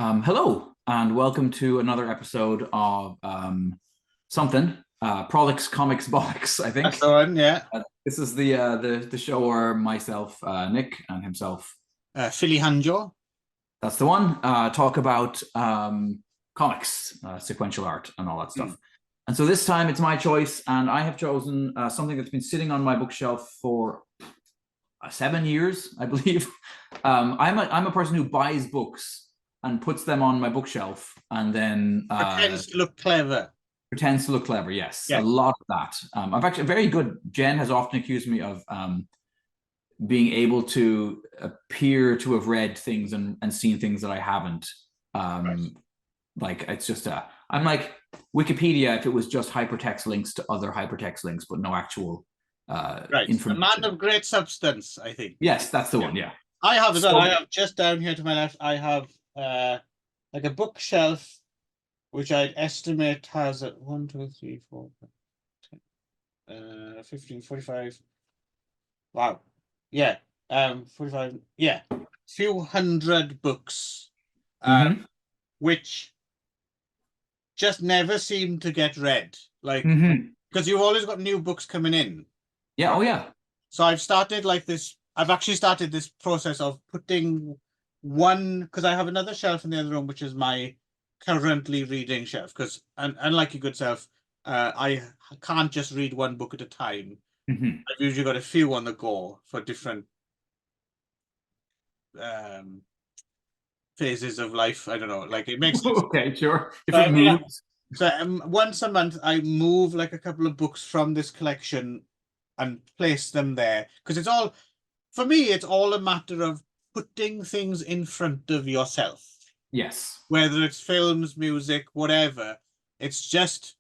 Hello, and welcome to another episode of Prolix, Comics, Bollix, I That's think. the one, yeah. This is the show where myself, Nick, and himself, Philly Hanjo. that's the one, talk about comics, sequential art, and all that stuff. And so this time it's my choice, and I have chosen something that's been sitting on my bookshelf for 7 years, I believe. I'm a person who buys books and puts them on my bookshelf and then Pretends to look clever. Pretends to look clever. Yes, Yeah. a lot of that. I'm actually very good. Jen has often accused me of being able to appear to have read things and seen things that I haven't. Right. Like it's just I'm like Wikipedia if it was just hypertext links to other hypertext links, but no actual right. information. A man of great substance, I think. Yes, that's the one. Yeah. I have as well. I have just down here to my left. I have like a bookshelf, which I'd estimate has a 1, 2, 3, 4, 15, 45. Wow. Yeah. 45. Yeah. Few hundred books, which just never seem to get read. Like, because you've always got new books coming in. Yeah. Oh, yeah. So I've started like this. I've actually started this process of putting one, because I have another shelf in the other room, which is my currently reading shelf. Because, and unlike your good self, I can't just read one book at a time. I've usually got a few on the go for different phases of life. I don't know. Like it makes sense. Okay, sure. Different moods. So once a month, I move like a couple of books from this collection and place them there, because it's all, for me, it's all a matter of putting things in front of yourself. Yes. Whether it's films, music, whatever, it's just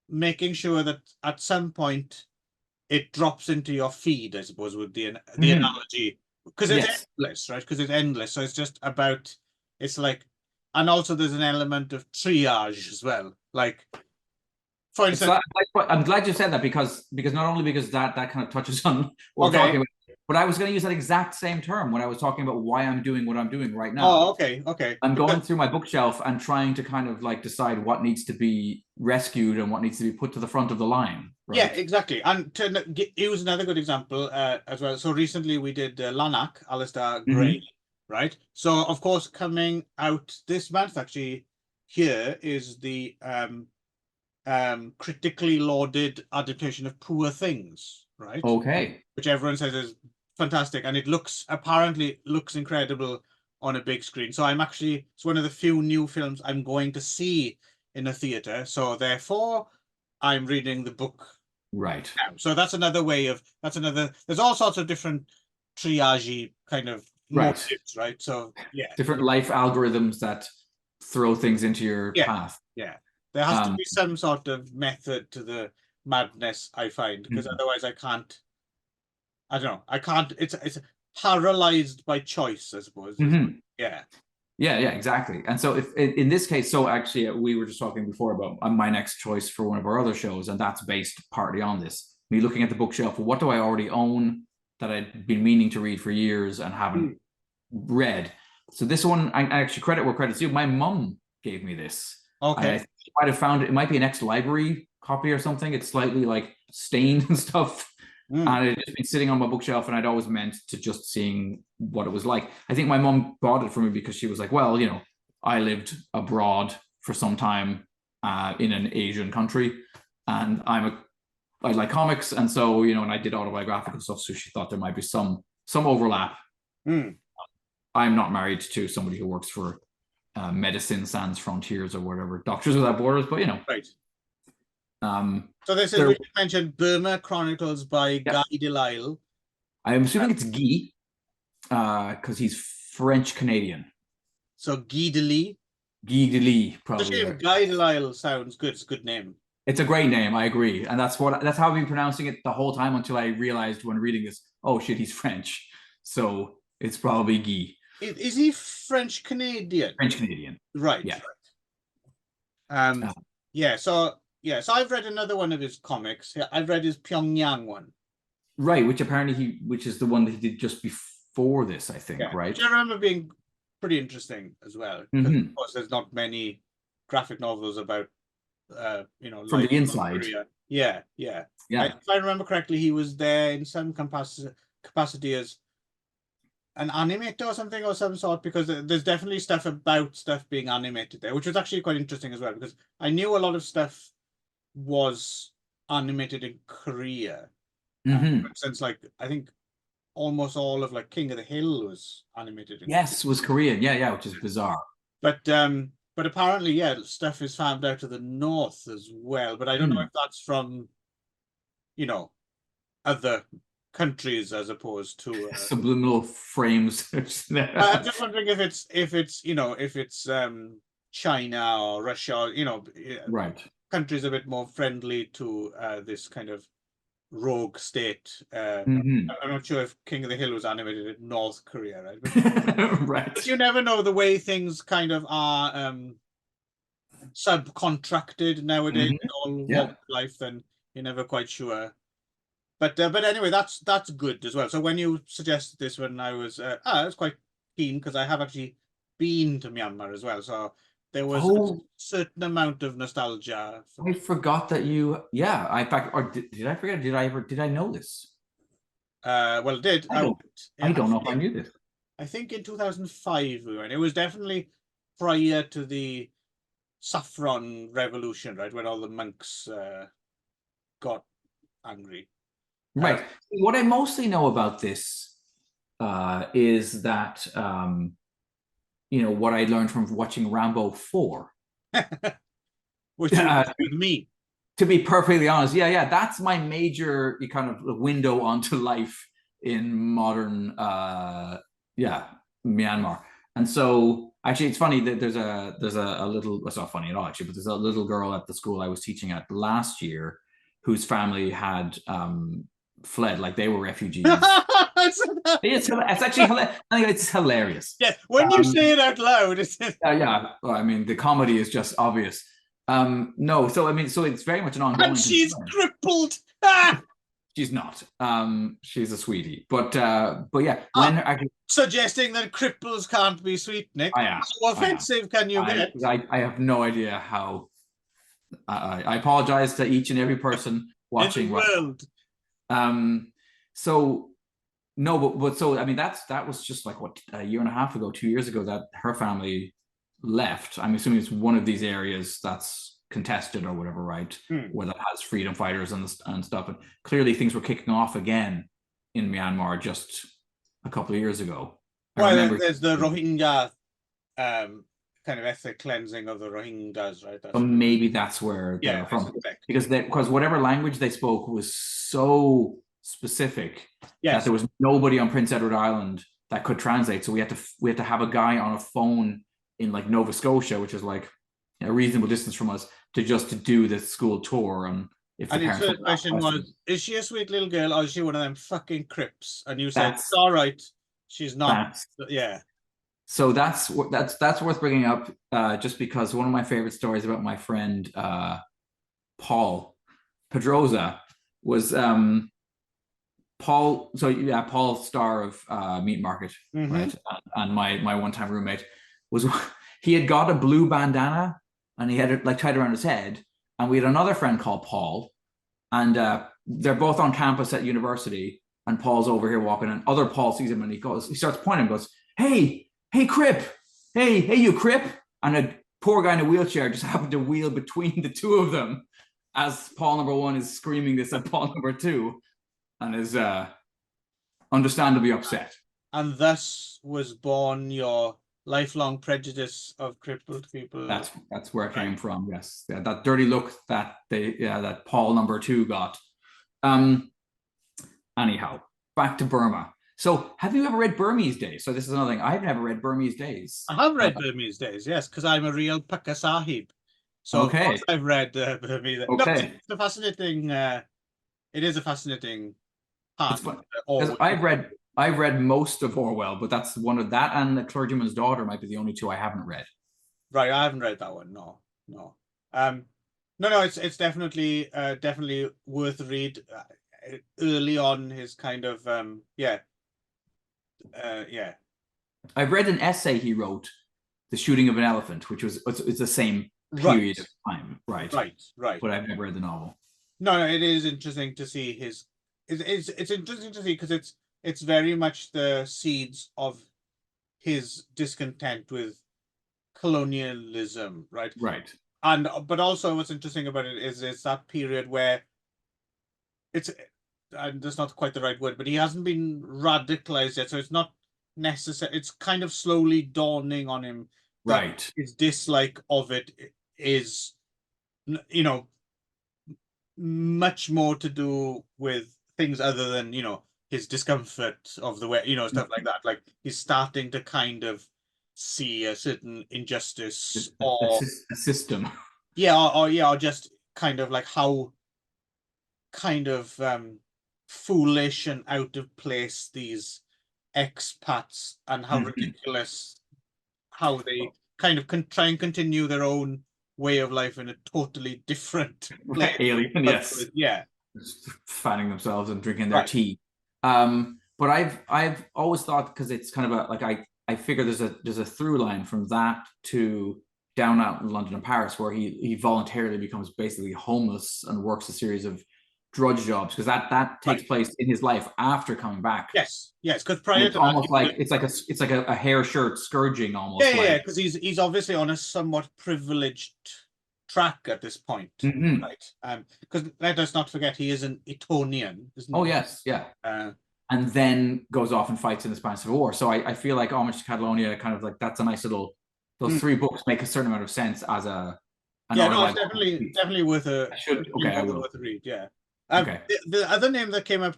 making sure that at some point it drops into your feed, I suppose, with the analogy, because it's endless, right? Because it's endless. So it's just about, it's like, and also there's an element of triage as well. Like, for instance, I'm glad you said that because not only because that kind of touches on what we're talking about, but I was going to use that exact same term when I was talking about why I'm doing what I'm doing right now. Oh, okay. I'm going through my bookshelf and trying to kind of like decide what needs to be rescued and what needs to be put to the front of the line. Right? Yeah, exactly. And to use another good example as well. So recently we did Lanark, Alistair Gray, right? So of course coming out this month, actually, here is the critically lauded adaptation of Poor Things, right? Okay. Which everyone says is fantastic, and it apparently looks incredible on a big screen. So it's one of the few new films I'm going to see in a theater. So therefore, I'm reading the book. Right. Now. So that's another way of, there's all sorts of different triage kind of motives, right? So yeah. Different life algorithms that throw things into your path. Yeah. There has to be some sort of method to the madness, I find, because otherwise I don't know. I can't, it's paralyzed by choice, I suppose. Yeah, exactly. And so if in this case, so actually we were just talking before about my next choice for one of our other shows, and that's based partly on this. Me looking at the bookshelf, well, what do I already own that I'd been meaning to read for years and haven't read? So this one, I actually credit where credit's due. My mum gave me this. Okay. I might have found it might be an ex-library copy or something. It's slightly like stained and stuff. And it had just been sitting on my bookshelf, and I'd always meant to just seeing what it was like. I think my mom bought it for me because she was like, well, I lived abroad for some time in an Asian country, and I like comics, and so and I did autobiographical stuff, so she thought there might be some overlap. I'm not married to somebody who works for Medicine Sans Frontiers or whatever, Doctors Without Borders, but right. So this is, we mentioned BURMA Chronicles by Guy Delisle. I'm assuming it's Guy, because he's French Canadian. So Guy Delisle. Guy Delisle, probably. Guy Delisle sounds good. It's a good name. It's a great name. I agree, and that's how I've been pronouncing it the whole time until I realized when reading this, oh shit, he's French. So it's probably Guy. Is he French Canadian? French Canadian. Right. Yeah. Yeah. So I've read another one of his comics. I've read his Pyongyang one. Right, which apparently which is the one that he did just before this, I think, right? Which I remember being pretty interesting as well. Because of course, there's not many graphic novels about, you know, from life the in inside. Korea. Yeah, yeah. Yeah. If I remember correctly, he was there in some capacity as an animator or something or some sort, because there's definitely stuff about stuff being animated there, which was actually quite interesting as well, because I knew a lot of stuff was animated in Korea. For instance, like I think almost all of like King of the Hill was animated in Yes, was Korean. Yeah, which is bizarre. But apparently, yeah, stuff is found out of the north as well. But I don't know if that's from, you know, other countries as opposed to subliminal frames. I'm just wondering if it's you know, if it's China or Russia, you know, right, countries a bit more friendly to this kind of rogue state. Mm-hmm. I'm not sure if King of the Hill was animated in North Korea, right? But, right. But you never know the way things kind of are subcontracted nowadays in all walks of life, then you're never quite sure. But anyway, that's good as well. So when you suggested this one, I was quite keen, because I have actually been to Myanmar as well. So there was a certain amount of nostalgia. I forgot that you. Yeah, I fact, or did I forget? Did I know this? Well, it did. I don't know if I knew this. I think in 2005 we went. It was definitely prior to the Saffron Revolution, right, when all the monks got angry. Right. What I mostly know about this is that you know, what I learned from watching Rambo 4. Which is with me. To be perfectly honest, yeah, that's my major kind of window onto life in modern Myanmar. And so actually it's funny that there's a little, it's not funny at all actually, but there's a little girl at the school I was teaching at last year whose family had fled, like they were refugees. It's actually I think it's hilarious. Yeah, when you say it out loud, it's yeah. Well, I mean, the comedy is just obvious. No, so I mean, so it's very much an ongoing. And she's crippled. She's not. She's a sweetie, but yeah. When suggesting that cripples can't be sweet, Nick. How offensive can you get? I have no idea how. I apologize to each and every person watching. In the world. So no, but so I mean that was just like what, a year and a half ago, 2 years ago, that her family left. I'm assuming it's one of these areas that's contested or whatever, right? Where that has freedom fighters and stuff. And clearly things were kicking off again in Myanmar just a couple of years ago. Well, there's the Rohingya kind of ethnic cleansing of the Rohingyas, right? But maybe that's where they're from. Because whatever language they spoke was so specific that there was nobody on Prince Edward Island that could translate. So we had to have a guy on a phone in like Nova Scotia, which is like a reasonable distance from us, to do this school tour. And if the his first question was, is she a sweet little girl or is she one of them fucking crips? And you said, it's all right, she's not. Yeah. So that's worth bringing up, just because one of my favorite stories about my friend Paul Pedroza was Paul. So yeah, Paul, star of Meat Market, right? And my one-time roommate was, he had got a blue bandana and he had it like tied around his head. And we had another friend called Paul, and they're both on campus at university. And Paul's over here walking, and other Paul sees him and he starts pointing and goes, Hey, Crip! Hey, you Crip! And a poor guy in a wheelchair just happened to wheel between the two of them as Paul number one is screaming this at Paul number two, and is understandably upset. And thus was born your lifelong prejudice of crippled people. That's where it came from. Yes, yeah, that dirty look that that Paul number two got. Anyhow, back to Burma. So, have you ever read Burmese Days? So this is another thing. I've never read Burmese Days. I have read Burmese Days, yes, because I'm a real Pukka Sahib. So of course I've read Burmese. Okay. No, it's a fascinating. It is a fascinating part. I've read most of Orwell, but that's one of that, and The Clergyman's Daughter might be the only two I haven't read. Right, I haven't read that one. No. It's definitely worth a read. Early on, his kind of I've read an essay he wrote, "The Shooting of an Elephant," which was it's the same Right, period of time, right? right. But I've never read the novel. No, it is interesting to see his. It's interesting to see because it's very much the seeds of his discontent with colonialism, right? Right. And but also what's interesting about it is it's that period where it's and that's not quite the right word, but he hasn't been radicalized yet, so it's not necessary. It's kind of slowly dawning on him that Right. his dislike of it is, you know, much more to do with things other than, you know, his discomfort of the way, you know, stuff like that. Like he's starting to kind of see a certain injustice or A system. yeah, or yeah, or just kind of like how kind of foolish and out of place these expats and how ridiculous how they kind of try and continue their own way of life in a totally different place. Alien, yes. Yeah. Just fanning themselves and drinking their Right. tea. But I've always thought, because it's kind of a like I figure there's a through line from that to down out in London and Paris, where he voluntarily becomes basically homeless and works a series of drudge jobs, because that takes place in his life after coming back. Yes, because And prior it's to that, almost like it's like a hair shirt scourging almost. yeah, like because he's obviously on a somewhat privileged track at this point, right? Because let us not forget he is an Etonian, isn't Oh he? yes, yeah. And then goes off and fights in the Spanish Civil War. So I feel like Homage to Catalonia, kind of like that's a nice little. Those three books make a certain amount of sense as an yeah, no, it's autobiography. definitely worth a I will. worth a read. Yeah. Okay. The other name that came up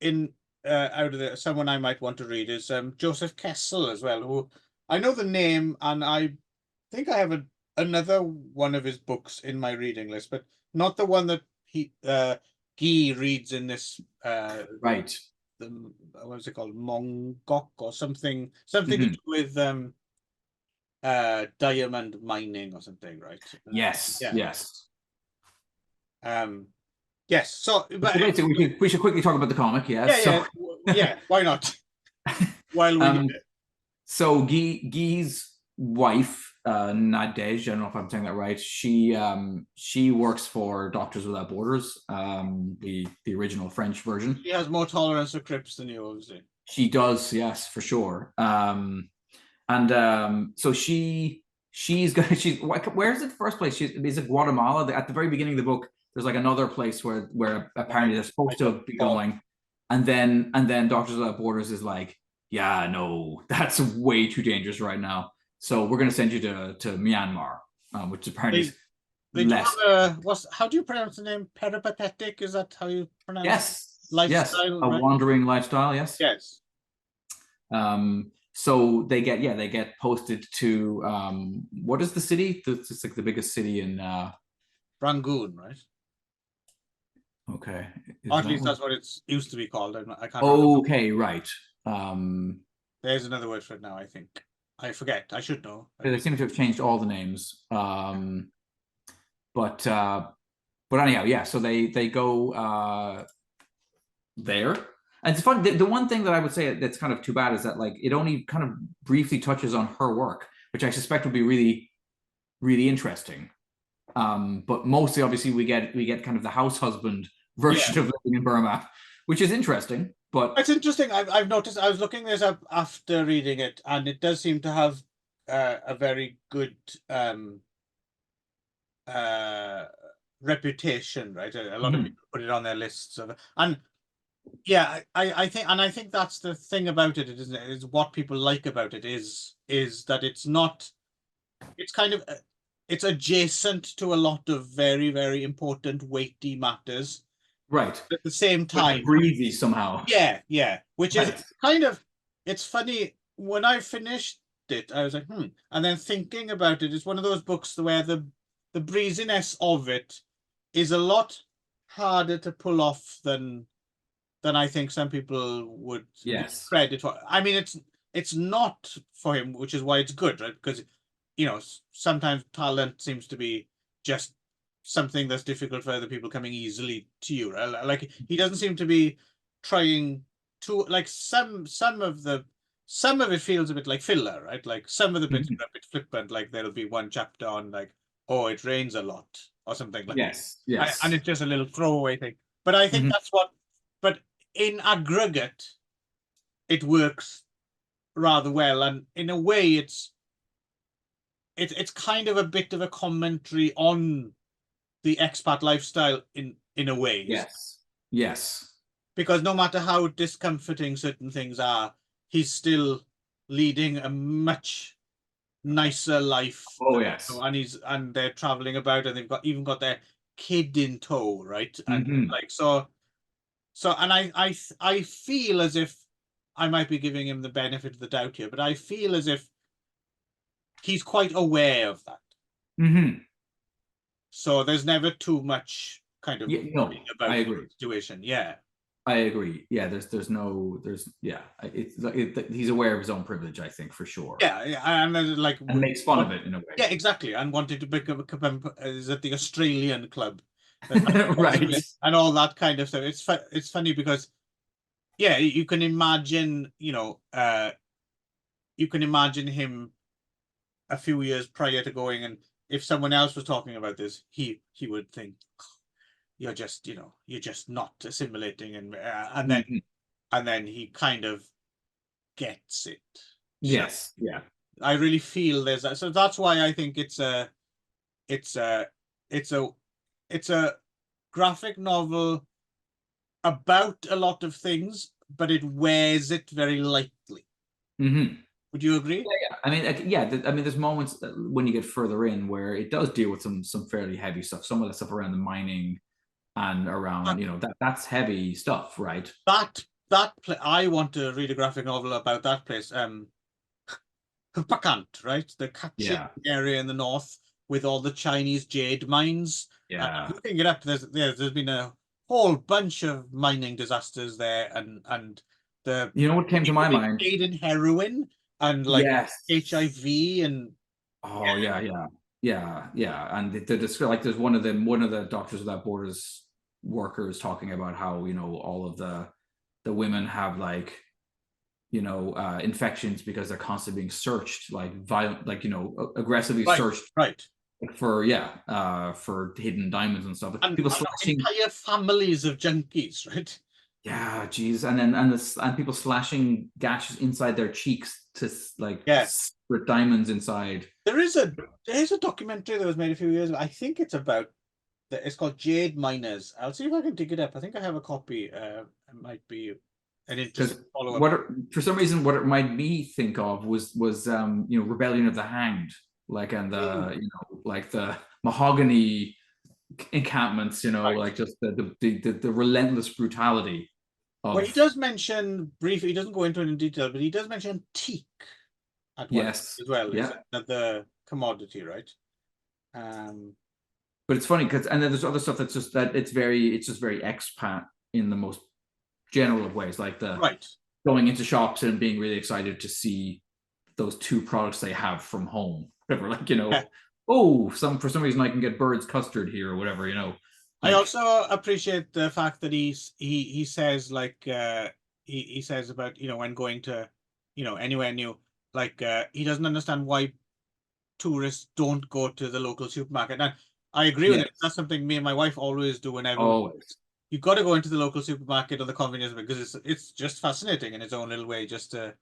in out of the someone I might want to read is Joseph Kessel as well, who I know the name and I think I have another one of his books in my reading list, but not the one that he Guy reads in this Right. the what was it called, Mongok or something to do with diamond mining or something, right? Yes. Yeah. Yes. Yes. So, but So basically, we should quickly talk about the comic. Yeah. yeah. Why not? While we So Guy's wife, Nadej, I don't know if I'm saying that right. She works for Doctors Without Borders, the original French version. She has more tolerance for Crips than you, obviously. She does, yes, for sure. So she's going. Where's it first place? Is it Guatemala? At the very beginning of the book, there's like another place where apparently they're supposed to be going, and then Doctors Without Borders is like, yeah, no, that's way too dangerous right now. So we're gonna send you to Myanmar, which apparently is less. How do you pronounce the name? Peripatetic? Is that how you pronounce? Yes. Lifestyle. Yes. A wandering lifestyle. Yes. Yes. So they get posted to what is the city? It's like the biggest city in Rangoon, right? Okay. Or at least that's what it's used to be called. I can't remember. Okay, right. There's another word for it now, I think. I forget. I should know. They seem to have changed all the names. But anyhow, yeah, so they go there. And it's fun. The one thing that I would say that's kind of too bad is that like it only kind of briefly touches on her work, which I suspect would be really, really interesting. But mostly, obviously, we get kind of the house husband version of living in Burma, which is interesting. But it's interesting. I've noticed. I was looking this up after reading it, and it does seem to have a very good reputation, right? A lot of people put it on their lists of, and yeah, I think that's the thing about it, isn't it? Is what people like about it is that it's not. It's kind of it's adjacent to a lot of very, very important, weighty matters. Right. At the same time, breezy somehow. Yeah. Which is kind of, it's funny, when I finished it, I was like, And then thinking about it, it's one of those books where the breeziness of it is a lot harder to pull off than I think some people would credit for. I mean, it's not for him, which is why it's good, right? Because, you know, sometimes talent seems to be just something that's difficult for other people coming easily to you, right? Like he doesn't seem to be trying to, like some of the some of it feels a bit like filler, right? Like some of the bits Mhm. are a bit flippant. Like there'll be one chapter on like, oh, it rains a lot or something like. Yes, And yes. it's just a little throwaway thing. But I think Mhm. that's what. But in aggregate, it works rather well, and in a way, it's kind of a bit of a commentary on the expat lifestyle in a way, Yes, yes, because no matter how discomforting certain things are, he's still leading a much nicer life. oh yes. And they're traveling about, and they've even got their kid in tow, right? And Hmm. like and I feel as if I might be giving him the benefit of the doubt here, but I feel as if he's quite aware of that. Hmm. So there's never too much kind of Yeah, no, worrying I about the agree. situation. Yeah. I agree. Yeah, there's no there's yeah. He's aware of his own privilege, I think, for sure, Yeah, yeah, and then like and makes fun what? of it in a way. Yeah, exactly. And wanted to become is it the Australian club, Right. and all that kind of stuff. It's funny because yeah, you can imagine, you can imagine him a few years prior to going, and if someone else was talking about this, he would think you're just you're just not assimilating, Mhm. and then he kind of gets it. Yes. Yeah. I really feel there's that. So that's why I think it's a it's a it's a graphic novel about a lot of things, but it wears it very lightly. Hmm. Would you agree? Yeah. I mean, yeah. I mean, there's moments when you get further in where it does deal with some fairly heavy stuff. Some of the stuff around the mining and around, But that's heavy stuff, right? I want to read a graphic novel about that place. Pakant, right? The Kachin Yeah. area in the north with all the Chinese jade mines. Yeah. Looking it up, there's been a whole bunch of mining disasters there, and the You know what came to people my being mind? paid in heroin and like Yes. HIV and Oh yeah, yeah, yeah, yeah. And they describe like there's one of the Doctors Without Borders workers talking about how all of the women have like infections because they're constantly being searched, like violent, like aggressively right, searched right, for hidden diamonds and stuff. and, People and slashing, entire families of junkies, right? yeah, geez, and people slashing gashes inside their cheeks to like Yeah, put diamonds inside. there's a documentary that was made a few years ago. I think it's called Jade Miners. I'll see if I can dig it up. I think I have a copy. It might be an interesting Because follow-up. for some reason, what it made me think of was Rebellion of the Hanged, like and Hmm. like the mahogany encampments, Right. like just the relentless brutality Well, he of. does mention briefly. He doesn't go into it in detail, but he does mention teak at one Yes, as well. Is yeah. that the commodity, right? Um, But it's funny because and then there's other stuff that's just that it's just very expat in the most general of ways, like the right. going into shops and being really excited to see those two products they have from home. Whatever, like Yeah. oh, for some reason I can get birds custard here or whatever, I like also appreciate the fact that he says like he says about when going to anywhere new, like he doesn't understand why tourists don't go to the local supermarket. And I agree with him. yes, That's something me and my wife always do whenever always. you've got to go into the local supermarket or the convenience store because it's just fascinating in its own little way just to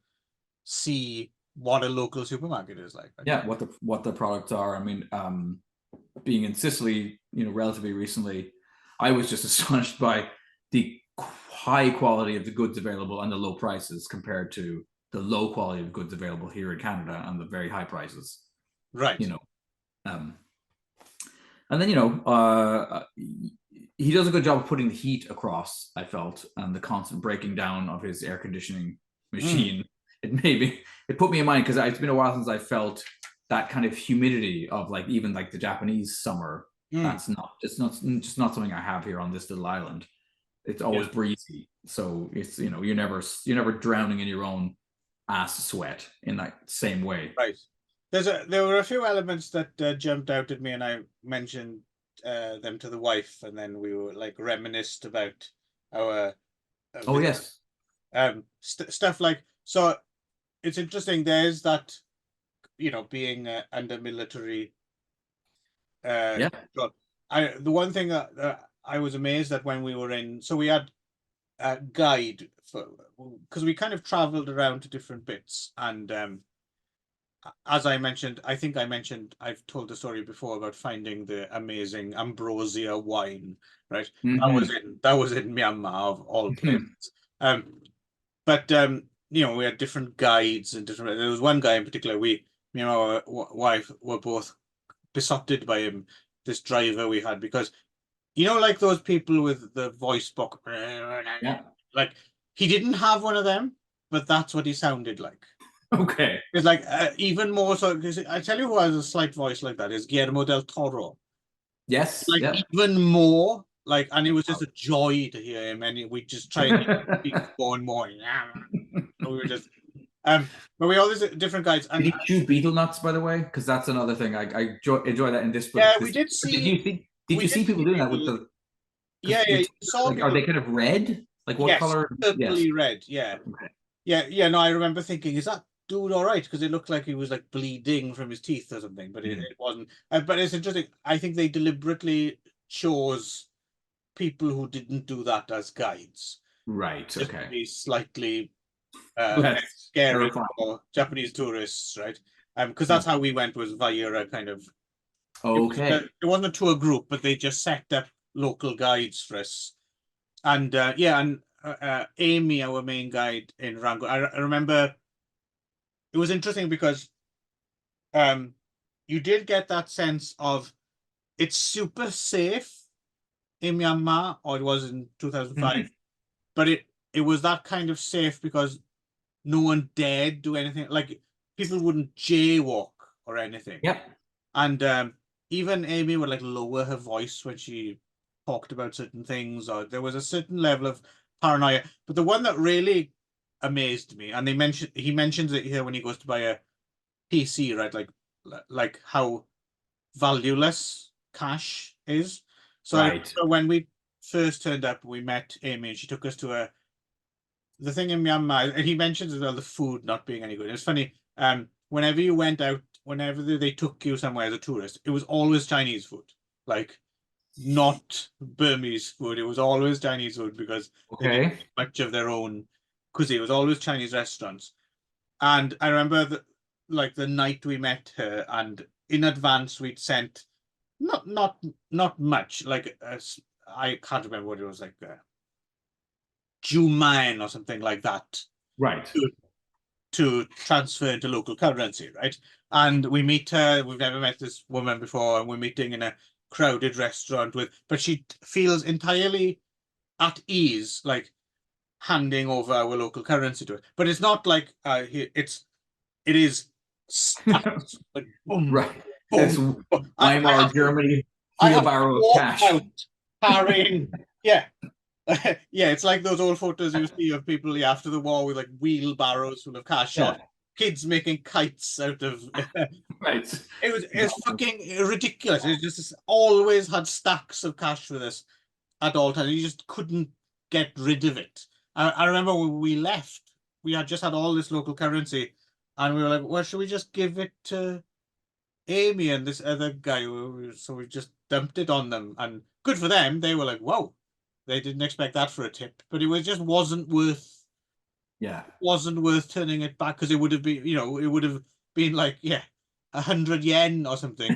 see what a local supermarket is like. Yeah, what the products are. I mean, being in Sicily, relatively recently, I was just astonished by the high quality of the goods available and the low prices compared to the low quality of goods available here in Canada and the very high prices. Right. You know, um, and then he does a good job of putting the heat across. I felt, and the constant breaking down of his air conditioning Mm. machine. It put me in mind because it's been a while since I felt that kind of humidity of like even like the Japanese summer. Mm. That's not just not something I have here on this little island. It's always Yeah. breezy, so it's you're never drowning in your own ass sweat in that same way. Right. There were a few elements that jumped out at me, and I mentioned them to the wife, and then we were like reminisced about our Oh visit. yes. Stuff like so. it's interesting. There's that, being under military. Yeah. Control. The one thing that I was amazed at when we were in, so we had a guide because we kind of traveled around to different bits, and as I mentioned, I've told the story before about finding the amazing ambrosia wine, right? That was in Myanmar of all places. But we had different guides and different. There was one guy in particular. Me and my wife were both besotted by him. This driver we had, because like those people with the voice box, Yeah. like he didn't have one of them, but that's what he sounded like. Okay. It's like even more so, because I tell you who has a slight voice like that is Guillermo del Toro. Yes. Like Yeah. even more, like, and it was just a joy to hear him, and we just tried to speak more and more. We were just, but we all these different guides. And did he chew beetle nuts, by the way? Because that's another thing I enjoy that in this book. Yeah, we did see. Did you see people doing that with the? Yeah, yeah. You saw like, are they kind of red? Like what color? Purpley red. Yeah. Okay. Yeah. No, I remember thinking, is that dude all right? Because it looked like he was like bleeding from his teeth or something, but it wasn't. But it's interesting. I think they deliberately chose people who didn't do that as guides. Right. Just Okay. to be slightly Less scary terrifying. for Japanese tourists, right? Because that's how we went, was via a kind of. Okay. It wasn't a tour group, but they just set up local guides for us. And Amy, our main guide in Rangoon, I remember it was interesting because you did get that sense of it's super safe in Myanmar, or it was in 2005, but it was that kind of safe because no one dared do anything. Like people wouldn't jaywalk or anything. Yep. And even Amy would like lower her voice when she talked about certain things, or there was a certain level of paranoia. But the one that really amazed me, and he mentions it here when he goes to buy a PC, right? Like how valueless cash is. So when we first turned up, we met Amy, and she took us to the thing in Myanmar, and he mentions as well the food not being any good. It's funny. Whenever you went out, whenever they took you somewhere as a tourist, it was always Chinese food, like not Burmese food. It was always Chinese food because they didn't make much of their own cuisine. It was always Chinese restaurants. And I remember the night we met her, and in advance we'd sent not much. I can't remember what it was, like Juman or something like that. Right. To transfer into local currency, right? And we meet her. We've never met this woman before, and we're meeting in a crowded restaurant but she feels entirely at ease, like handing over our local currency to it. But it's not like it is stacked, like boom, right. Boom. It's Myanmar, Germany, wheelbarrow of cash. Carrying, yeah. Yeah, it's like those old photos you see of people after the war with like wheelbarrows full of cash, or kids making kites out of. Right. It's fucking ridiculous. It just always had stacks of cash with us at all times. You just couldn't get rid of it. I remember when we left, we had just had all this local currency, and we were like, well, should we just give it to Amy and this other guy? So we just dumped it on them, and good for them. They were like, whoa. They didn't expect that for a tip, but it wasn't worth. Yeah, wasn't worth turning it back, because it would have been, it would have been like 100 yen or something.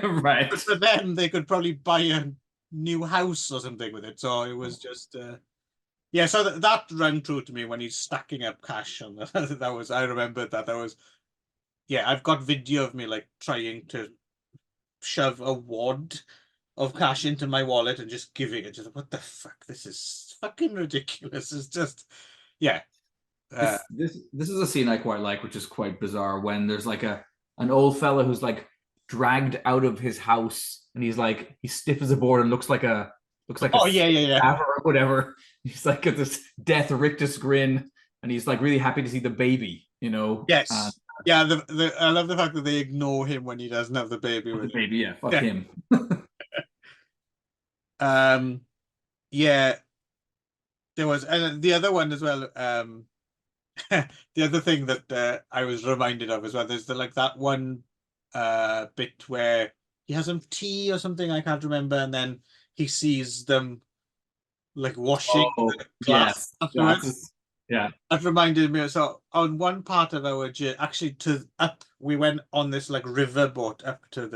Right. But for them, they could probably buy a new house or something with it. So it was just, So that rang true to me when he's stacking up cash. And that was, I remembered that was, I've got video of me like trying to shove a wad of cash into my wallet and just giving it. Just what the fuck? This is fucking ridiculous. It's just, this is a scene I quite like, which is quite bizarre, when there's like an old fella who's like dragged out of his house, and he's stiff as a board and looks like a or whatever. He's like got this death rictus grin, and he's like really happy to see the baby. Yes. I love the fact that they ignore him when he doesn't have the baby with the baby. Yeah, fuck him. There was, and the other one as well. the other thing that I was reminded of as well, there's like that one bit where he has some tea or something, I can't remember, and then he sees them like washing Oh, the glass yes. afterwards. Yeah. That reminded me. So on one part of our journey, actually we went on this like river boat up to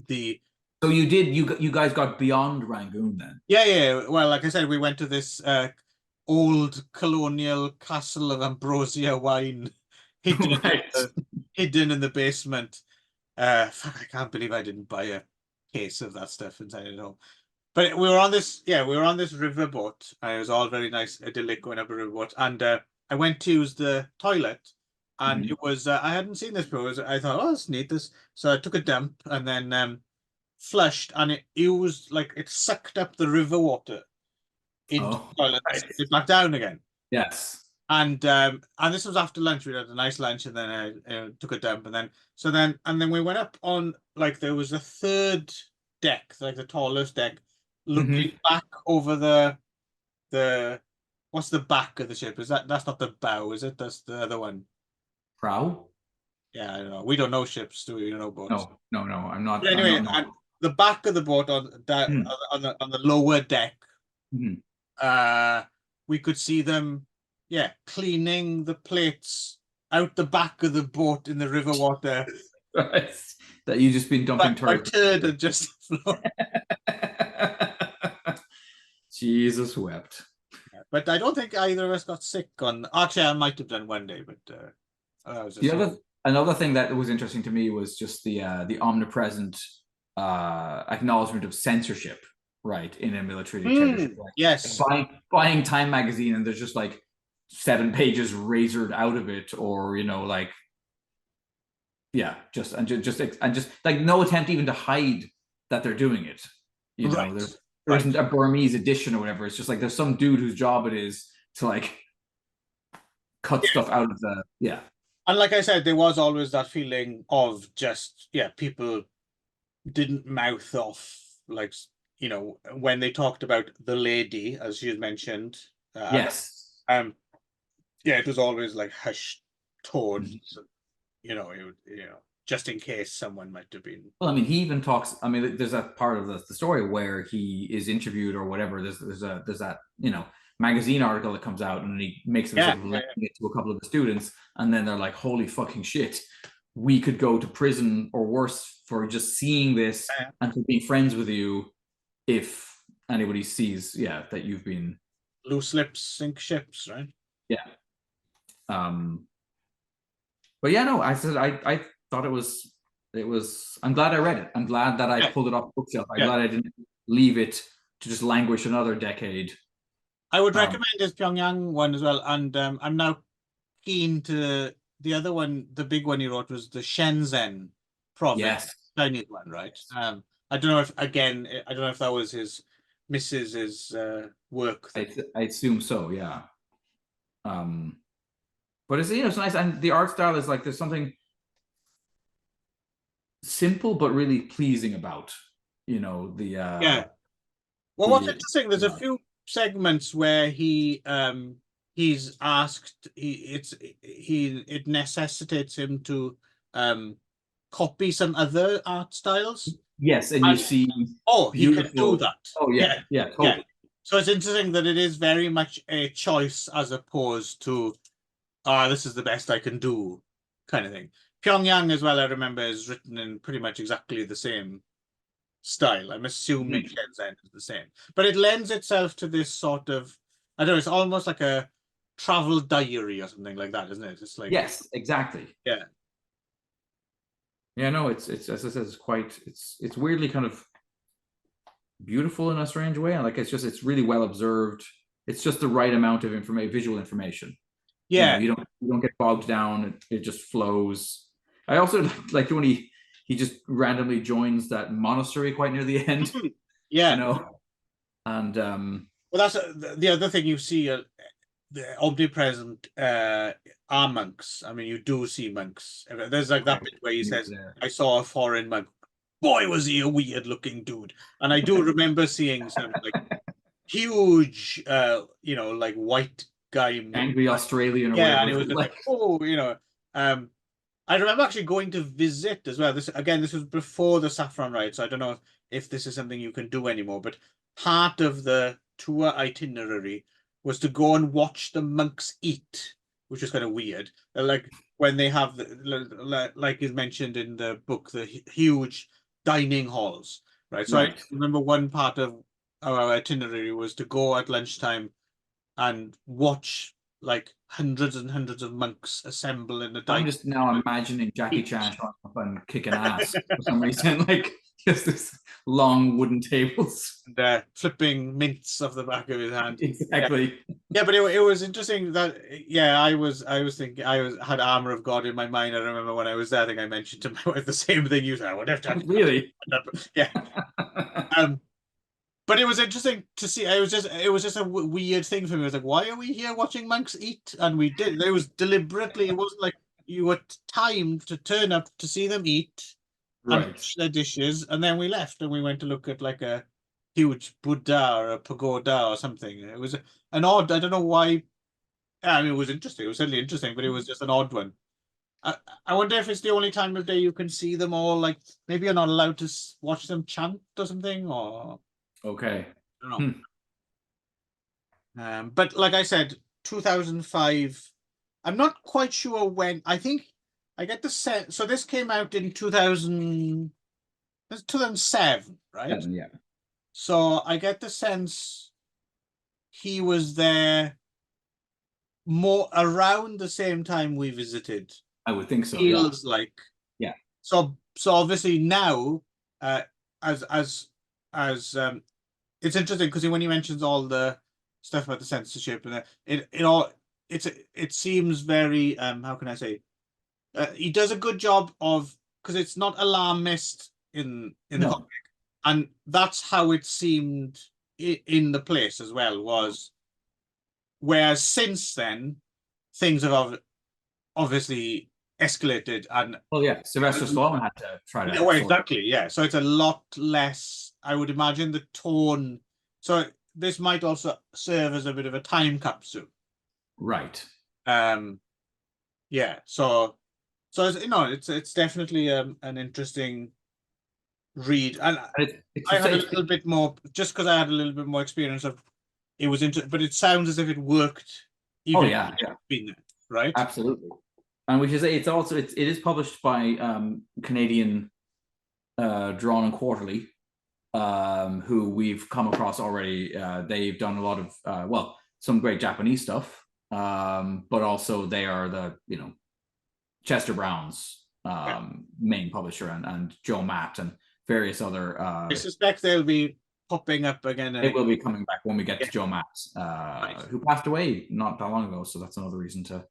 the. So you guys got beyond Rangoon then? Yeah. Well, like I said, we went to this old colonial castle of ambrosia wine hidden Right. hidden in the basement. Fuck, I can't believe I didn't buy a case of that stuff inside at home. But we were on this, riverboat. It was all very nice, idyllic going up a riverboat. And I went to use the toilet, and Mhm. it was I hadn't seen this before. I thought, oh, it's neat. This, so I took a dump and then flushed, and it used like it sucked up the river water into Oh, the toilet and right. sucked it back down again. Yes. And this was after lunch. We had a nice lunch, and then I took a dump, and then we went up on, like, there was a third deck, like the tallest deck, looking Mhm. back over the what's the back of the ship? That's not the bow, is it? That's the other one. Prow? Yeah, I don't know. We don't know ships, do we? We don't know boats. No. But I'm anyway, not and the back of the boat Mhm. on the lower deck, Mhm. uh we could see them, yeah, cleaning the plates out the back of the boat in the river water. Right. That you just been dumping But my turds. turd had just flown. Jesus wept. But I don't think either of us got sick on. Actually, I might have done one day, but I was The just other Another thing that was interesting to me was just the omnipresent acknowledgement of censorship, right, in a military dictatorship. Like yes, buying Time magazine and there's just like 7 pages razored out of it, or like just like no attempt even to hide that they're doing it. right, There right. isn't a Burmese edition or whatever. It's just like there's some dude whose job it is to like cut Yeah. stuff out of the And like I said, there was always that feeling of just, yeah, people didn't mouth off, like, when they talked about the lady, as you mentioned. yes. Um, yeah, it was always like hushed Mhm. tones. Just in case someone might have been. Well, I mean, he even talks. I mean, there's a part of the story where he is interviewed or whatever. There's that magazine article that comes out, and he makes him sort Yeah, of yeah, linking it to a couple of the students, and then they're like, "Holy fucking shit, we could go to prison or worse for just seeing this yeah. and for being friends with you if anybody sees, that you've been, Loose lips sink ships, right? yeah." Um, but yeah, no, I said I thought it was. I'm glad I read it. I'm glad that I Yeah, pulled it off the bookshelf. I'm yeah. glad I didn't leave it to just languish another decade. I would Um, recommend his Pyongyang one as well. And I'm now keen to the other one. The big one he wrote was the Shenzhen province, yes, Chinese one, right? I don't know if, again, I don't know if that was his missus's work. I assume so. Yeah. Um, but it's nice, and the art style is like there's something simple but really pleasing about the Yeah. Well, what's the interesting, there's a few segments where he's asked it necessitates him to um copy some other art styles. yes, and you And see he can do beautiful. that. Oh Yeah, yeah, yeah. totally. So it's interesting that it is very much a choice as opposed to this is the best I can do kind of thing. Pyongyang as well, I remember, is written in pretty much exactly the same style. I'm assuming Mhm. Shenzhen is the same, but it lends itself to this sort of, I don't know, it's almost like a travel diary or something like that, isn't it? It's like, Yes, exactly. yeah, Yeah, no, it's as I said, it's weirdly kind of beautiful in a strange way. Like it's really well observed. It's just the right amount of visual information. yeah, You don't get bogged down. It just flows. I also like when he just randomly joins that monastery quite near the end, you yeah. know. And Well, that's the other thing you see. The omnipresent are monks. I mean, you do see monks. There's like that bit where he says, "I saw a foreign monk. Boy, was he a weird-looking dude." And I do remember seeing some like huge, like white guy. Angry Australian or Yeah, whatever. and it was just like, oh, I remember actually going to visit as well. This was before the Saffron Ride, so I don't know if this is something you can do anymore. But part of the tour itinerary was to go and watch the monks eat, which was kind of weird. Like when they have like is mentioned in the book, the huge dining halls, right? So I remember one part of our itinerary was to go at lunchtime and watch like hundreds and hundreds of monks assemble in the I'm dining. just now imagining Jackie Chan showing up and kicking ass for some reason, like just this long wooden tables. And flipping mints off the back of his hand. Exactly. Yeah, but it was interesting that I was thinking had Armor of God in my mind. I remember when I was there, I think I mentioned to my wife the same thing you said. I would have to Really? Yeah. But it was interesting to see. It was just a weird thing for me. I was like, why are we here watching monks eat? And we did. It was deliberately. It wasn't like you were timed to turn up to see them eat and watch their dishes, and then we left and we went to look at like a huge Buddha or a pagoda or something. It was an odd. I don't know why. I mean, it was interesting. It was certainly interesting, but it was just an odd one. I wonder if it's the only time of day you can see them all. Like maybe you're not allowed to watch them chant or something, or. Okay. I don't know. But like I said, 2005. I'm not quite sure when. I think I get the sense. So this came out in 2000. That's 2007, right? Yeah. So I get the sense he was there more around the same time we visited. I would think so. Feels like. Yeah. So obviously now, as it's interesting because when he mentions all the stuff about the censorship and it seems very how can I say, he does a good job of, because it's not alarmist in the comic, and that's how it seemed in the place as well, was whereas since then things have obviously escalated. And Sylvester Stallone had to try to exactly, so it's a lot less, I would imagine, the tone. So this might also serve as a bit of a time capsule, right? So it's definitely an interesting read, and I had a little bit more, just because I had a little bit more experience of it was interesting, but it sounds as if it worked. Even been there, right? Absolutely. And which is it is published by Canadian Drawn and Quarterly, who we've come across already. They've done a lot of some great Japanese stuff, but also they are the Chester Brown's main publisher, and Joe Matt and various other. I suspect they'll be popping up again. It will be coming back when we get to Joe Matt, who passed away not that long ago. So that's another reason to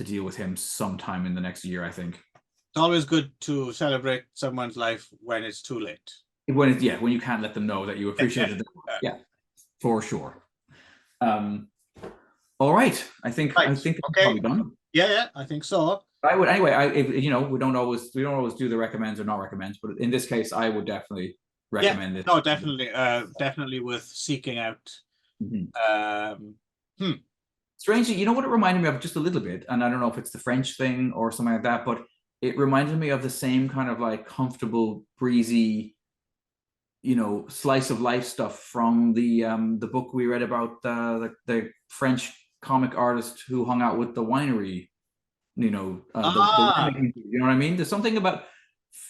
deal with him sometime in the next year, I think. It's always good to celebrate someone's life when it's too late. When you can't let them know that you appreciated it. Yeah, for sure. All right. I think okay. Probably done. Yeah, I think so. I would anyway. We don't always do the recommends or not recommends, but in this case, I would definitely recommend it. No, definitely worth seeking out. Strangely, you know what it reminded me of just a little bit, and I don't know if it's the French thing or something like that, but it reminded me of the same kind of like comfortable, breezy, slice of life stuff from the book we read about the French comic artist who hung out with the winery. You know what I mean? There's something about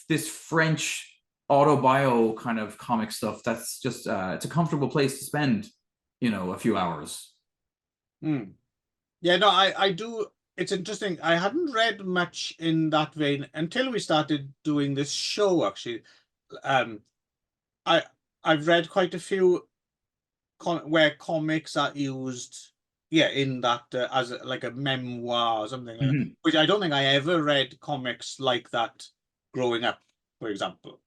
this French autobio kind of comic stuff that's just it's a comfortable place to spend a few hours. Yeah, no, I do. It's interesting. I hadn't read much in that vein until we started doing this show, actually. I've read quite a few where comics are used, in that as like a memoir or something like that, which I don't think I ever read comics like that growing up, for example.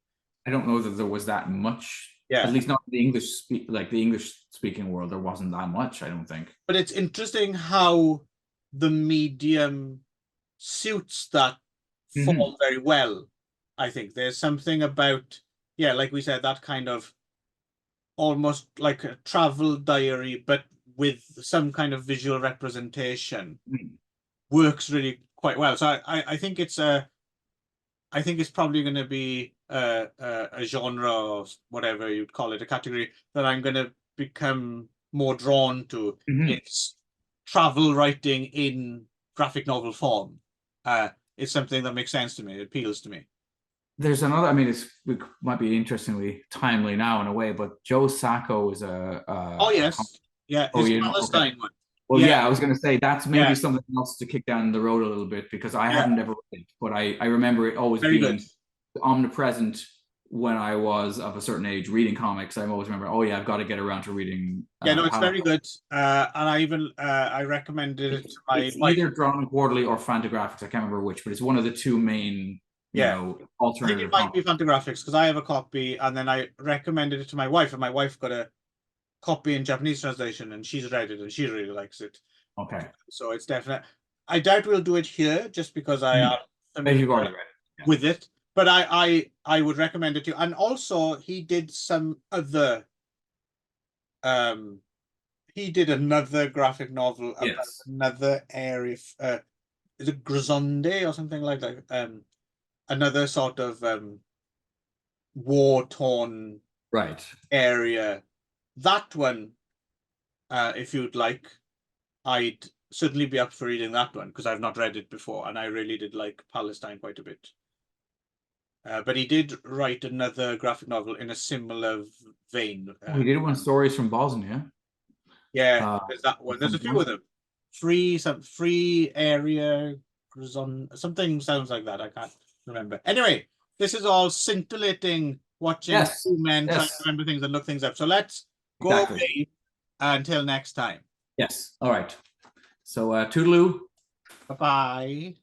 I don't know that there was that much. At least not the English speaking world, there wasn't that much, I don't think. But it's interesting how the medium suits that form very well. I think there's something about, like we said, that kind of almost like a travel diary, but with some kind of visual representation Mm. works really quite well. So I think it's probably going to be a genre or whatever you'd call it, a category that I'm going to become more drawn to. It's travel writing in graphic novel form. It's something that makes sense to me. It appeals to me. There's another. I mean, it might be interestingly timely now in a way, but Joe Sacco is a. Oh yes, yeah. Oh, His you know, Palestine okay. one. Well, Yeah. yeah, I was going to say that's maybe Yeah. something else to kick down the road a little bit, because I Yeah. hadn't ever read it, but I remember it always Very being good. omnipresent when I was of a certain age reading comics. I always remember, oh yeah, I've got to get around to reading. Yeah, no, it's very Palestine. good. And I even I recommended it to my It's wife. either Drawn Quarterly or Fantagraphics. I can't remember which, but it's one of the two main, you Yeah. know, I think alternative it might be comics. Fantagraphics because I have a copy, and then I recommended it to my wife, and my wife got a copy in Japanese translation, and she's read it, and she really likes it. Okay. So it's definite. I doubt we'll do it here just because I am Maybe you've already familiar read it. Yeah. with it, but I would recommend it to you. And also, he did some other. He did another graphic novel about Yes. another area. Is it Grisonde or something like that? Another sort of war-torn Right. area. That one, if you'd like, I'd certainly be up for reading that one because I've not read it before, and I really did like Palestine quite a bit. But he did write another graphic novel in a similar vein. We did one, Stories from Bosnia. Yeah, there's that one. There's a few of them. Free area, something sounds like that. I can't remember. Anyway, this is all scintillating watching Yes. two men trying to Yes. remember things and look things up. So let's go away until next time. Yes. All right. So toodaloo. Bye-bye.